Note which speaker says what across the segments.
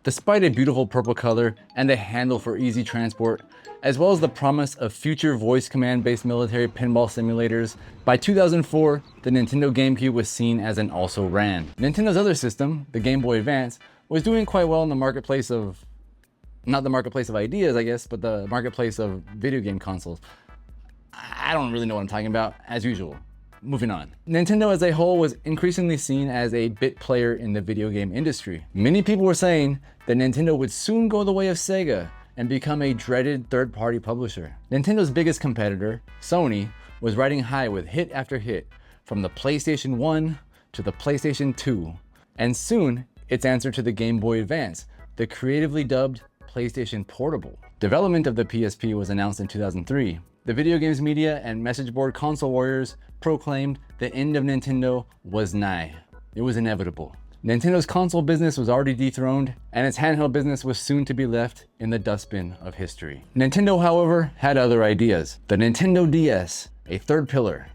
Speaker 1: Despite a beautiful purple color and a handle for easy transport, as well as the promise of future voice command-based military pinball simulators, by 2004, the Nintendo GameCube was seen as an also-ran. Nintendo's other system, the Game Boy Advance, was doing quite well in the marketplace of, not the marketplace of ideas, I guess, but the marketplace of video game consoles. I don't really know what I'm talking about, as usual. Moving on. Nintendo as a whole was increasingly seen as a bit player in the video game industry. Many people were saying that Nintendo would soon go the way of Sega and become a dreaded third-party publisher. Nintendo's biggest competitor, Sony, was riding high with hit after hit, from the PlayStation 1 to the PlayStation 2, and soon its answer to the Game Boy Advance, the creatively dubbed PlayStation Portable. Development of the PSP was announced in 2003. The video games media and message board console warriors proclaimed the end of Nintendo was nigh. It was inevitable. Nintendo's console business was already dethroned, and its handheld business was soon to be left in the dustbin of history. Nintendo, however, had other ideas. The Nintendo DS, a third pillar.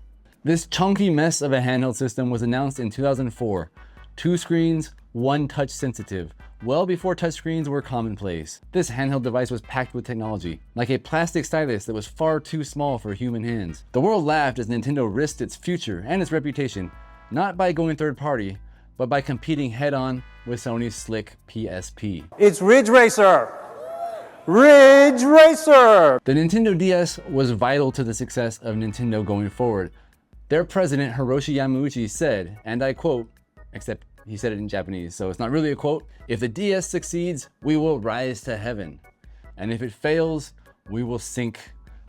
Speaker 1: This chunky mess of a handheld system was announced in 2004. 2 screens, 1 touch sensitive, well before touchscreens were commonplace. This handheld device was packed with technology, like a plastic stylus that was far too small for human hands. The world laughed as Nintendo risked its future and its reputation, not by going third party, but by competing head-on with Sony's slick PSP.
Speaker 2: It's Ridge Racer! Ridge Racer!
Speaker 1: The Nintendo DS was vital to the success of Nintendo going forward. Their president, Hiroshi Yamauchi, said, and I quote, except he said it in Japanese, so it's not really a quote, "If the DS succeeds, we will rise to heaven. And if it fails, we will sink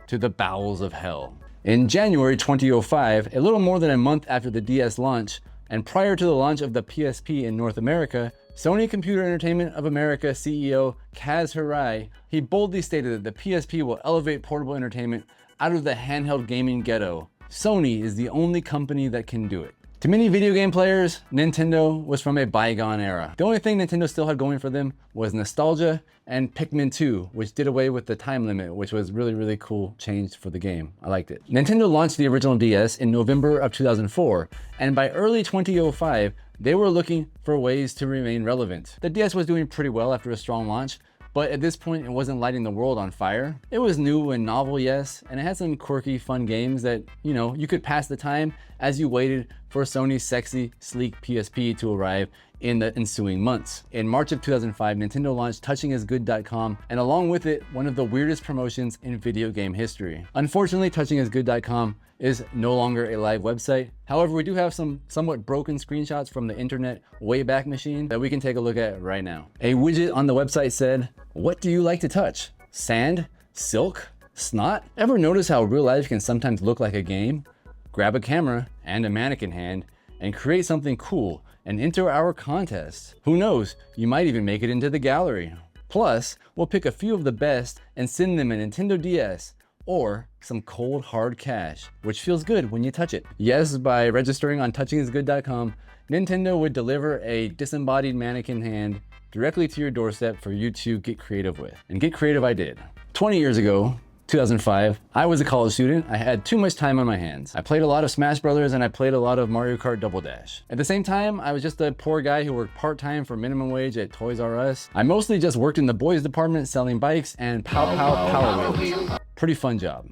Speaker 1: to the bowels of hell." In January 2005, a little more than a month after the DS launch, and prior to the launch of the PSP in North America, Sony Computer Entertainment of America CEO Kaz Hirai, he boldly stated that the PSP will elevate portable entertainment out of the handheld gaming ghetto. Sony is the only company that can do it. To many video game players, Nintendo was from a bygone era. The only thing Nintendo still had going for them was nostalgia and Pikmin 2, which did away with the time limit, which was really cool change for the game. I liked it. Nintendo launched the original DS in November of 2004, and by early 2005, they were looking for ways to remain relevant. The DS was doing pretty well after a strong launch, but at this point, it wasn't lighting the world on fire. It was new and novel, yes, and it had some quirky, fun games that, you could pass the time as you waited for Sony's sexy, sleek PSP to arrive in the ensuing months. In March of 2005, Nintendo launched touchingisgood.com, and along with it, one of the weirdest promotions in video game history. Unfortunately, touchingisgood.com is no longer a live website. However, we do have some somewhat broken screenshots from the internet Wayback Machine that we can take a look at right now. A widget on the website said, "What do you like to touch? Sand? Silk? Snot?" Ever notice how real life can sometimes look like a game? Grab a camera and a mannequin hand and create something cool and enter our contest. Who knows, you might even make it into the gallery. Plus, we'll pick a few of the best and send them a Nintendo DS or some cold hard cash, which feels good when you touch it. Yes, by registering on touchingisgood.com, Nintendo would deliver a disembodied mannequin hand directly to your doorstep for you to get creative with. And get creative I did. 20 years ago, 2005, I was a college student. I had too much time on my hands. I played a lot of Smash Brothers and I played a lot of Mario Kart Double Dash. At the same time, I was just a poor guy who worked part-time for minimum wage at Toys R Us. I mostly just worked in the boys department selling bikes and Power Wheels. Pretty fun job.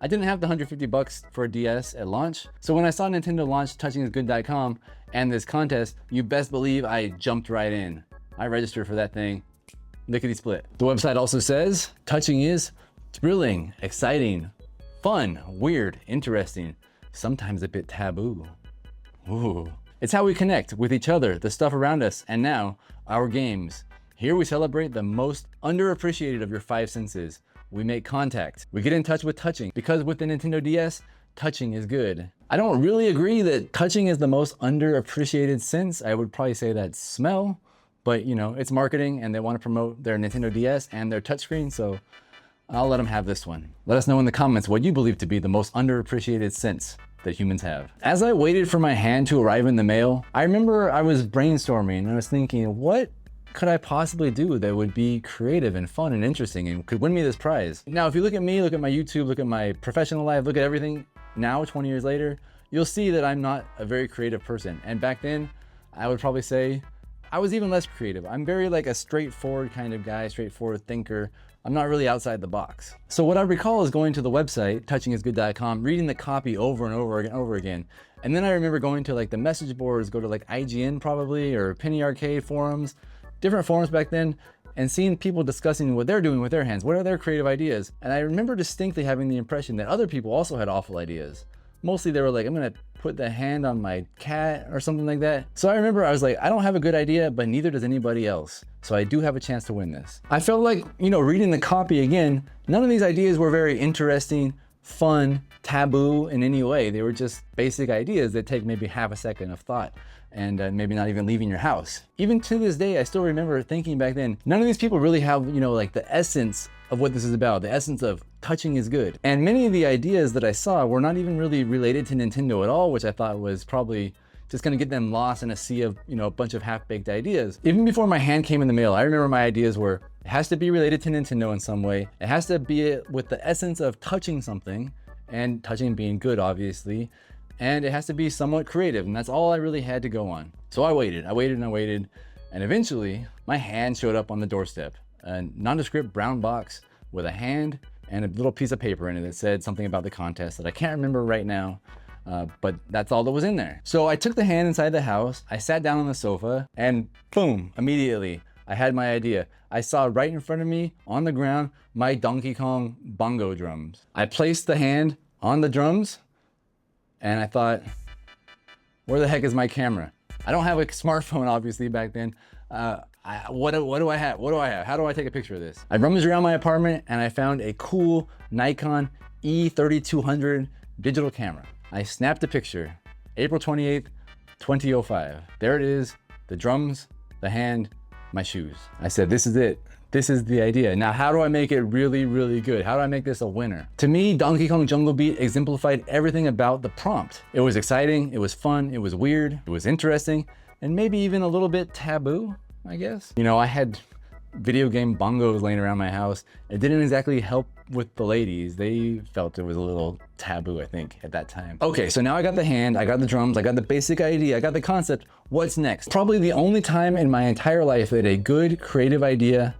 Speaker 1: I didn't have the $150 for a DS at launch, so when I saw Nintendo launch touchingisgood.com and this contest, you best believe I jumped right in. I registered for that thing, lickety split. The website also says, touching is thrilling, exciting, fun, weird, interesting, sometimes a bit taboo. Ooh. It's how we connect with each other, the stuff around us, and now, our games. Here we celebrate the most underappreciated of your 5 senses. We make contact. We get in touch with touching, because with the Nintendo DS, touching is good. I don't really agree that touching is the most underappreciated sense. I would probably say that's smell, but it's marketing and they want to promote their Nintendo DS and their touchscreen, so I'll let them have this one. Let us know in the comments what you believe to be the most underappreciated sense that humans have. As I waited for my hand to arrive in the mail, I remember I was brainstorming and I was thinking, what could I possibly do that would be creative and fun and interesting and could win me this prize? Now, if you look at me, look at my YouTube, look at my professional life, look at everything now, 20 years later, you'll see that I'm not a very creative person. And back then, I would probably say, I was even less creative. I'm very like a straightforward kind of guy, straightforward thinker. I'm not really outside the box. So what I recall is going to the website, touchingisgood.com, reading the copy over and over again. And then I remember going to like the message boards, go to like IGN probably, or Penny Arcade forums, different forums back then, and seeing people discussing what they're doing with their hands. What are their creative ideas? And I remember distinctly having the impression that other people also had awful ideas. Mostly they were like, I'm gonna put the hand on my cat or something like that. So I remember I was like, I don't have a good idea, but neither does anybody else. So I do have a chance to win this. I felt like, reading the copy again, none of these ideas were very interesting, fun, taboo in any way. They were just basic ideas that take maybe half a second of thought and maybe not even leaving your house. Even to this day, I still remember thinking back then, none of these people really have, like the essence of what this is about, the essence of touching is good. And many of the ideas that I saw were not even really related to Nintendo at all, which I thought was probably just gonna get them lost in a sea of, a bunch of half-baked ideas. Even before my hand came in the mail, I remember my ideas were, it has to be related to Nintendo in some way. It has to be with the essence of touching something, and touching being good, obviously. And it has to be somewhat creative, and that's all I really had to go on. So I waited, and eventually my hand showed up on the doorstep. A nondescript brown box with a hand and a little piece of paper in it that said something about the contest that I can't remember right now, but that's all that was in there. So I took the hand inside the house, I sat down on the sofa, and boom, immediately, I had my idea. I saw right in front of me, on the ground, my Donkey Kong bongo drums. I placed the hand on the drums, and I thought, where the heck is my camera? I don't have a smartphone, obviously, back then. What do I have? How do I take a picture of this? I rummaged around my apartment and I found a cool Nikon E3200 digital camera. I snapped a picture, April 28th, 2005. There it is, the drums, the hand, my shoes. I said, this is it. This is the idea. Now, how do I make it really, really good? How do I make this a winner? To me, Donkey Kong Jungle Beat exemplified everything about the prompt. It was exciting, it was fun, it was weird, it was interesting, and maybe even a little bit taboo, I guess. I had video game bongos laying around my house. It didn't exactly help with the ladies. They felt it was a little taboo, I think, at that time. Okay, so now I got the hand, I got the drums, I got the basic idea, I got the concept. What's next? Probably the only time in my entire life that a good creative idea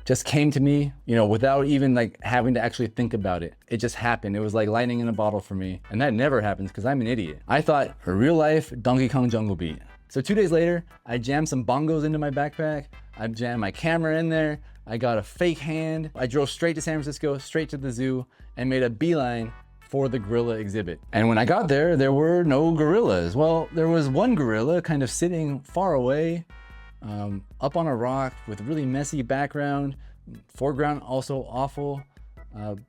Speaker 1: just came to me, without even like having to actually think about it. It just happened. It was like lightning in a bottle for me. And that never happens because I'm an idiot. I thought a real life Donkey Kong Jungle Beat. So 2 days later, I jammed some bongos into my backpack. I jammed my camera in there. I got a fake hand. I drove straight to San Francisco, straight to the zoo, and made a beeline for the gorilla exhibit. And when I got there, there were no gorillas. Well, there was one gorilla kind of sitting far away, up on a rock with a really messy background, foreground also awful.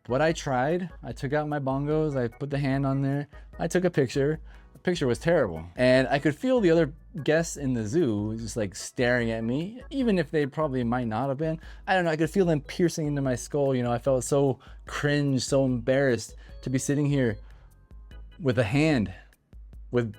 Speaker 1: But I tried. I took out my bongos, I put the hand on there, I took a picture. The picture was terrible. And I could feel the other guests in the zoo just like staring at me, even if they probably might not have been. I don't know, I could feel them piercing into my skull. I felt so cringe, so embarrassed to be sitting here with a hand, with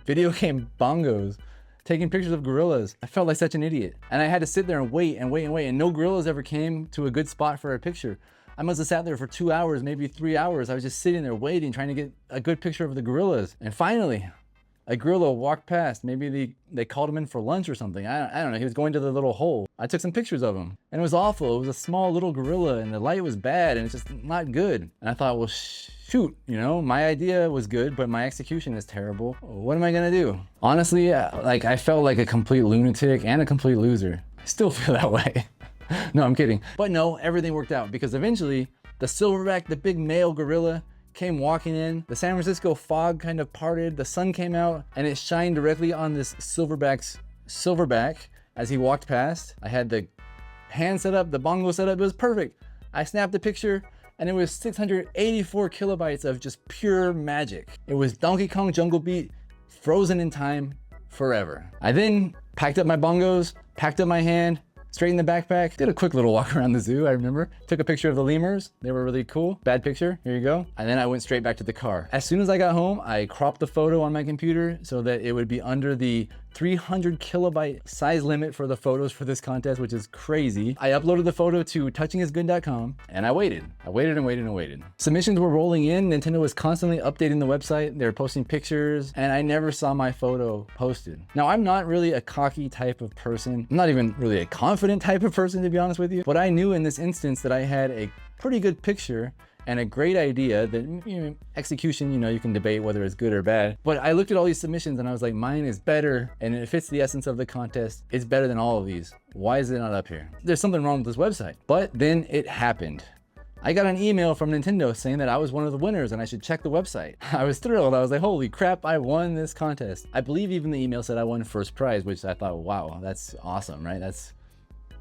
Speaker 1: video game bongos, taking pictures of gorillas. I felt like such an idiot. And I had to sit there and wait, and no gorillas ever came to a good spot for a picture. I must have sat there for 2 hours, maybe 3 hours. I was just sitting there waiting, trying to get a good picture of the gorillas. And finally, a gorilla walked past. Maybe they called him in for lunch or something. I don't know, he was going to the little hole. I took some pictures of him, and it was awful. It was a small little gorilla, and the light was bad, and it's just not good. And I thought, well, shoot, my idea was good, but my execution is terrible. What am I gonna do? Honestly, I felt like a complete lunatic and a complete loser. I still feel that way. No, I'm kidding. But no, everything worked out because eventually the silverback, the big male gorilla, came walking in. The San Francisco fog kind of parted, the sun came out, and it shined directly on this silverback's silverback as he walked past. I had the hand set up, the bongo set up, it was perfect. I snapped the picture, and it was 684 kilobytes of just pure magic. It was Donkey Kong Jungle Beat, frozen in time, forever. I then packed up my bongos, packed up my hand, straightened the backpack, did a quick little walk around the zoo, I remember. Took a picture of the lemurs, they were really cool. Bad picture, here you go. And then I went straight back to the car. As soon as I got home, I cropped the photo on my computer so that it would be under the 300 kilobyte size limit for the photos for this contest, which is crazy. I uploaded the photo to touchingisgood.com and I waited and waited. Submissions were rolling in. Nintendo was constantly updating the website. They were posting pictures and I never saw my photo posted. Now, I'm not really a cocky type of person. I'm not even really a confident type of person, to be honest with you. But I knew in this instance that I had a pretty good picture and a great idea that, you know, execution, you know, you can debate whether it's good or bad. But I looked at all these submissions and I was like, mine is better and it fits the essence of the contest. It's better than all of these. Why is it not up here? There's something wrong with this website. But then it happened. I got an email from Nintendo saying that I was one of the winners and I should check the website. I was thrilled. I was like, holy crap, I won this contest. I believe even the email said I won first prize, which I thought, wow, that's awesome, right? That's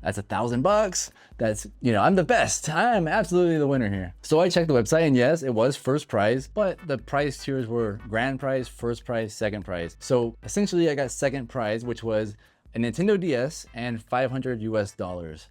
Speaker 1: $1,000. That's, you know, I'm the best. I'm absolutely the winner here. So I checked the website and yes, it was first prize, but the prize tiers were grand prize, first prize, second prize. So essentially I got second prize, which was a Nintendo DS and $500 US.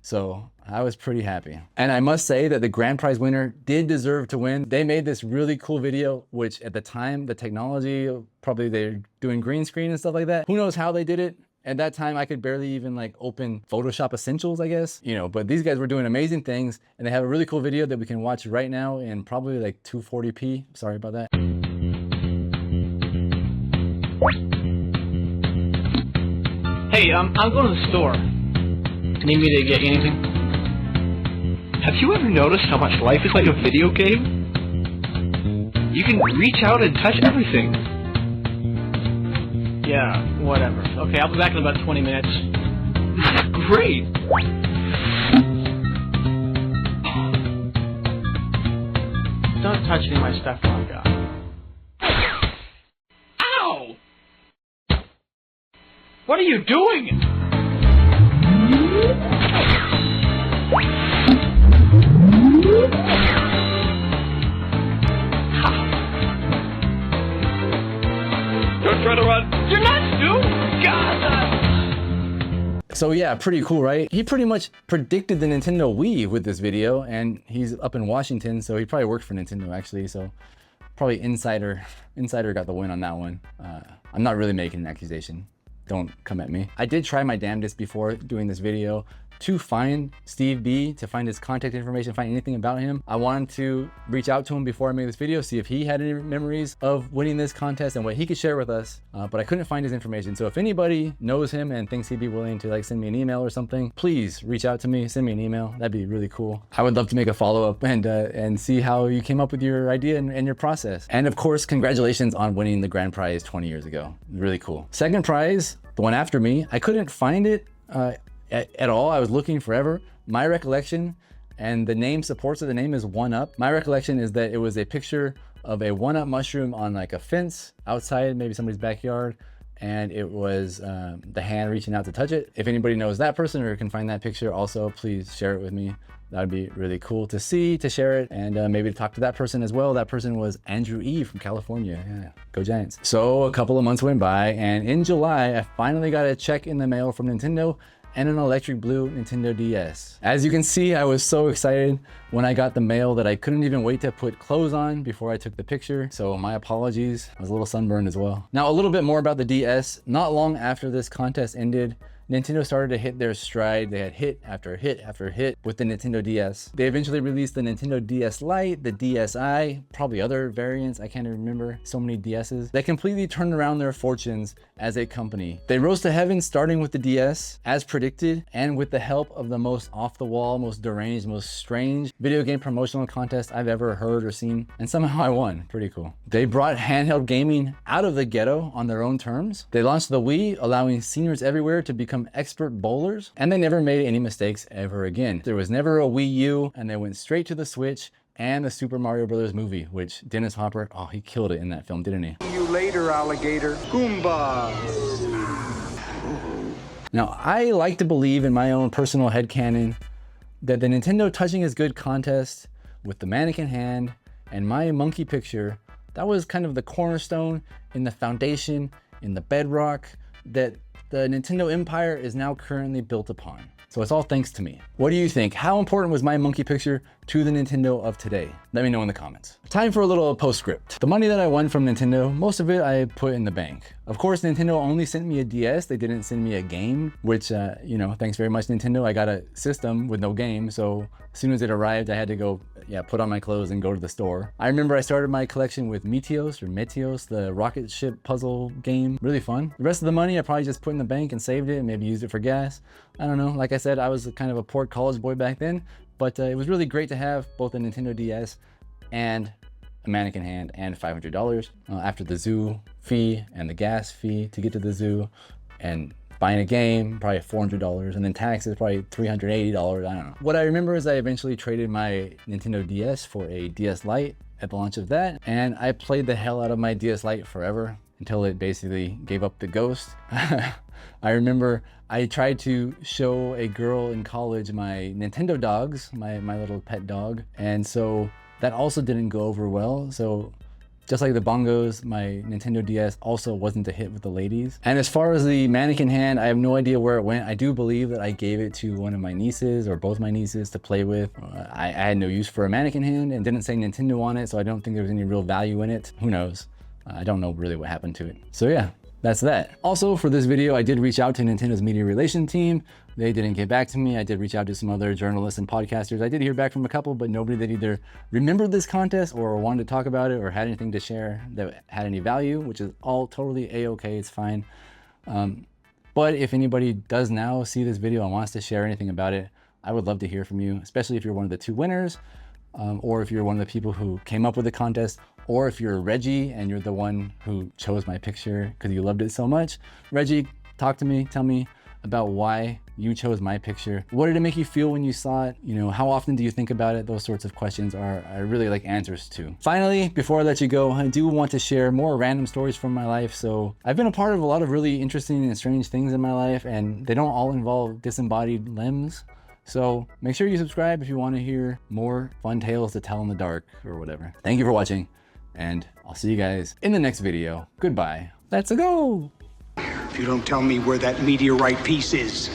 Speaker 1: So I was pretty happy. And I must say that the grand prize winner did deserve to win. They made this really cool video, which at the time, the technology, probably they're doing green screen and stuff like that. Who knows how they did it? At that time, I could barely even like open Photoshop Essentials, I guess, you know, but these guys were doing amazing things and they have a really cool video that we can watch right now in probably like 240p. Sorry about that.
Speaker 3: Hey, I'm going to the store. Need me to get you anything? Have you ever noticed how much life is like a video game? You can reach out and touch everything. Yeah, whatever. Okay, I'll be back in about 20 minutes. Great! Don't touch any of my stuff while I'm gone. Ow! What are you doing? Don't try to run. You're nuts, dude! God!
Speaker 1: So yeah, pretty cool, right? He pretty much predicted the Nintendo Wii with this video, and he's up in Washington, so he probably worked for Nintendo actually, so probably Insider got the win on that one. I'm not really making an accusation. Don't come at me. I did try my damnedest before doing this video to find Steve B, to find his contact information, find anything about him. I wanted to reach out to him before I made this video, see if he had any memories of winning this contest and what he could share with us, but I couldn't find his information. So if anybody knows him and thinks he'd be willing to like send me an email or something, please reach out to me, send me an email. That'd be really cool. I would love to make a follow-up and see how you came up with your idea and your process. And of course, congratulations on winning the grand prize 20 years ago. Really cool. Second prize, the one after me, I couldn't find it at all. I was looking forever. My recollection, and the name supports it, the name is 1UP. My recollection is that it was a picture of a 1UP mushroom on like a fence outside, maybe somebody's backyard, and it was the hand reaching out to touch it. If anybody knows that person or can find that picture, also please share it with me. That would be really cool to see, to share it, and maybe to talk to that person as well. That person was Andrew E. from California. Yeah, go Giants. So a couple of months went by, and in July, I finally got a check in the mail from Nintendo and an electric blue Nintendo DS. As you can see, I was so excited when I got the mail that I couldn't even wait to put clothes on before I took the picture. So my apologies, I was a little sunburned as well. Now a little bit more about the DS. Not long after this contest ended, Nintendo started to hit their stride. They had hit after hit after hit with the Nintendo DS. They eventually released the Nintendo DS Lite, the DSi, probably other variants, I can't even remember, so many DSs. They completely turned around their fortunes as a company. They rose to heaven starting with the DS, as predicted, and with the help of the most off-the-wall, most deranged, most strange video game promotional contest I've ever heard or seen, and somehow I won. Pretty cool. They brought handheld gaming out of the ghetto on their own terms. They launched the Wii, allowing seniors everywhere to become expert bowlers, and they never made any mistakes ever again. There was never a Wii U, and they went straight to the Switch and the Super Mario Brothers movie, which Dennis Hopper, oh, he killed it in that film, didn't he?
Speaker 4: See you later, alligator. Goomba.
Speaker 1: Now, I like to believe in my own personal headcanon that the Nintendo Touching is Good contest with the mannequin hand and my monkey picture, that was kind of the cornerstone in the foundation, in the bedrock that the Nintendo empire is now currently built upon. So it's all thanks to me. What do you think? How important was my monkey picture to the Nintendo of today? Let me know in the comments. Time for a little postscript. The money that I won from Nintendo, most of it I put in the bank. Of course, Nintendo only sent me a DS. They didn't send me a game, which, you know, thanks very much, Nintendo. I got a system with no game. So as soon as it arrived, I had to go, put on my clothes and go to the store. I remember I started my collection with Meteos, the rocket ship puzzle game. Really fun. The rest of the money I probably just put in the bank and saved it and maybe used it for gas. I don't know. Like I said, I was kind of a poor college boy back then, but it was really great to have both a Nintendo DS and a mannequin hand and $500 after the zoo fee and the gas fee to get to the zoo and buying a game, probably $400, and then taxes, probably $380, I don't know. What I remember is I eventually traded my Nintendo DS for a DS Lite at the launch of that, and I played the hell out of my DS Lite forever until it basically gave up the ghost. I remember I tried to show a girl in college my Nintendo dogs, my little pet dog, and so that also didn't go over well. So just like the bongos, my Nintendo DS also wasn't a hit with the ladies. And as far as the mannequin hand, I have no idea where it went. I do believe that I gave it to one of my nieces or both my nieces to play with. I had no use for a mannequin hand and didn't say Nintendo on it, so I don't think there was any real value in it. Who knows? I don't know really what happened to it. So yeah, that's that. Also for this video, I did reach out to Nintendo's media relation team. They didn't get back to me. I did reach out to some other journalists and podcasters. I did hear back from a couple, but nobody that either remembered this contest or wanted to talk about it or had anything to share that had any value, which is all totally a-okay, it's fine. But if anybody does now see this video and wants to share anything about it, I would love to hear from you, especially if you're one of the 2 winners, or if you're one of the people who came up with the contest, or if you're Reggie and you're the one who chose my picture because you loved it so much. Reggie, talk to me, tell me about why you chose my picture. What did it make you feel when you saw it? You know, how often do you think about it? Those sorts of questions I really like answers to. Finally, before I let you go, I do want to share more random stories from my life. So I've been a part of a lot of really interesting and strange things in my life, and they don't all involve disembodied limbs. So make sure you subscribe if you want to hear more fun tales to tell in the dark or whatever. Thank you for watching, and I'll see you guys in the next video. Goodbye. Let's go.
Speaker 4: If you don't tell me where that meteorite piece is,